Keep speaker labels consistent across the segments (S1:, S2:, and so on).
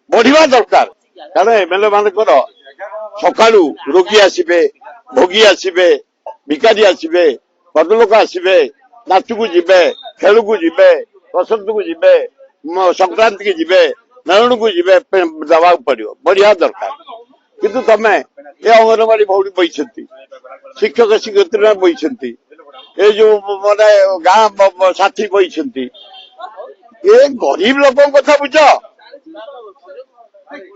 S1: बढ़िया दरकार कारण एमएलए मानकर सकाळू रोगी आसबे भोगी आसबे भिकारी आसबे भद्रलोक आसबे नाच को जीवे खेल को जीवे बसंत को जीवे संक्रांति की जीवे मेहण को जीवे दवा पड़ो बढ़िया दरकार किंतु तमें ये अंगनवाड़ी भौणी बही शिक्षक शिक्षयित्री बही ये जो माने गाँ साथी बही ये गरीब लोक कथा बुझ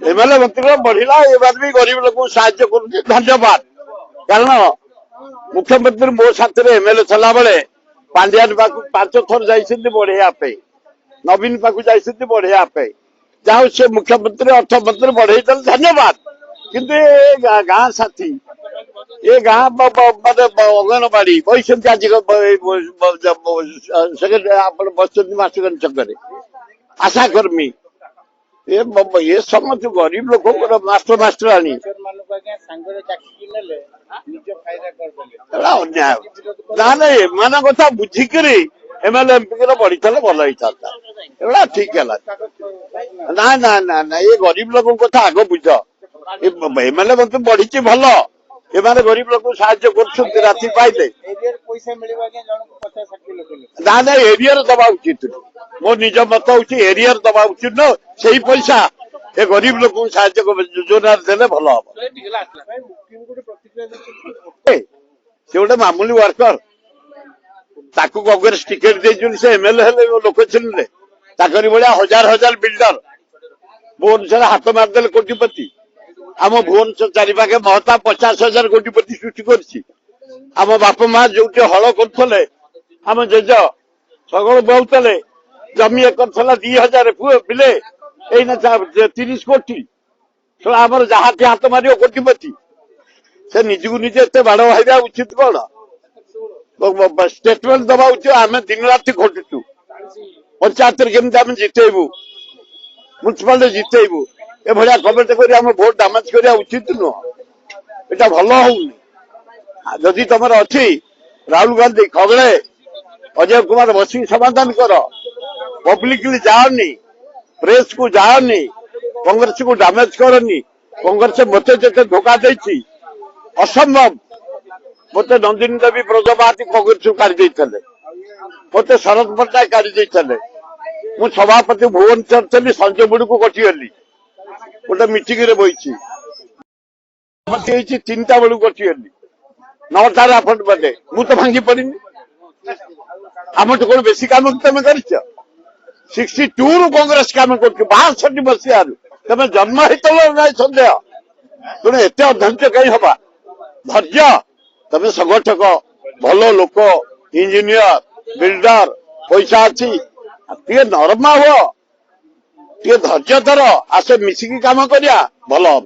S1: एमएलए मंत्री बढ़िला ये बात भी गरीब लोक साहाଯ୍य कर धन्यवाद कारण मुख्यमंत्री मो साथ एमएलए चला बेले पांड्यान पाक 5 थर जाइछन्ती बढ़िया पे नवीन पाक जाइछन्ती बढ़िया पे जाओ से मुख्यमंत्री अर्थमंत्री बढ़े धन्यवाद किंतु गाँ साथी ये गाँ माने अंगनवाड़ी बही आज बस मास्टर छक आशा कर्मी ये समस्त गरीब लोक मास्टर मास्टर आनी अन्याय ना ना एम कथा बुझिक एमएलए एमपी बढ़ी भल होता एटा ठीक है ना ना ना ना ये गरीब लोक कथा आग बुझ एमएलए मंत्री बढ़ी भल एमाने गरीब लोक साहाଯ୍य कर राति पाइले ना ना एरिया दबा उचित मो निज मत हूँ एरिया दबा उचित न से पैसा ए गरीब लोक साहाଯ୍य योजना देने भल हम से गोटे मामूली वर्कर ताकू कांग्रेस टिकेट दे से एमएलए हेले लोक चिन्हले ताकरी भाया हजार हजार बिल्डर भुवनेश्वर हाथ मारदेले कोटिपति आम भुवनेश्वर चारिपाखे महता 50,000 कोटिपति सृष्टि करम बाप माँ जो हल कर आम जेज सगल बहुले जमी एकर 2,000 बिले एना 30 कोटी आमर जहाँ हाथ मार कोटिपति से निजक निजे एत बाड़ भाई उचित कौन स्टेटमेंट दबा उचित आम दिन राति खटुचु पंचायत केमी जितेबू म्यूनिसिपालिटी जितेबू ए भाया कमेंट कर भोट डैमेज करवा उचित नुह एटा भल होनी जदि तुम अच्छी राहुल गांधी खगड़े अजय कुमार बसी समाधान कर पब्लिकली जाओनी प्रेस को जाओनी कांग्रेस को डैमेज करनी कांग्रेस मत जिते धोखा देती असंभव मत नंदिनी देवी ब्रजभाती कांग्रेस काढ़ी मत शरद पट्टनायक काढ़ी मु सभापति भुवनेश्वर थी संजय बुड़ को कटिगली गोटे मीटिंग रे बही 3टा बेलू कटिगली 9टार अपॉइंटमेंट मु तो भांगी पड़ी आम तो कौन बेसी कम तुम कर 62 रु कांग्रेस कम कर 62 मसीह तुम जन्म हित ना सन्देह तेणु एत अध्यक्ष कहीं हवा धैर्य तुम संगठक भल लोक इंजीनियर बिल्डर पैसा अच्छी नरमा हुआ धैर्य धर आसे मिसिकी काम करिया भल हम।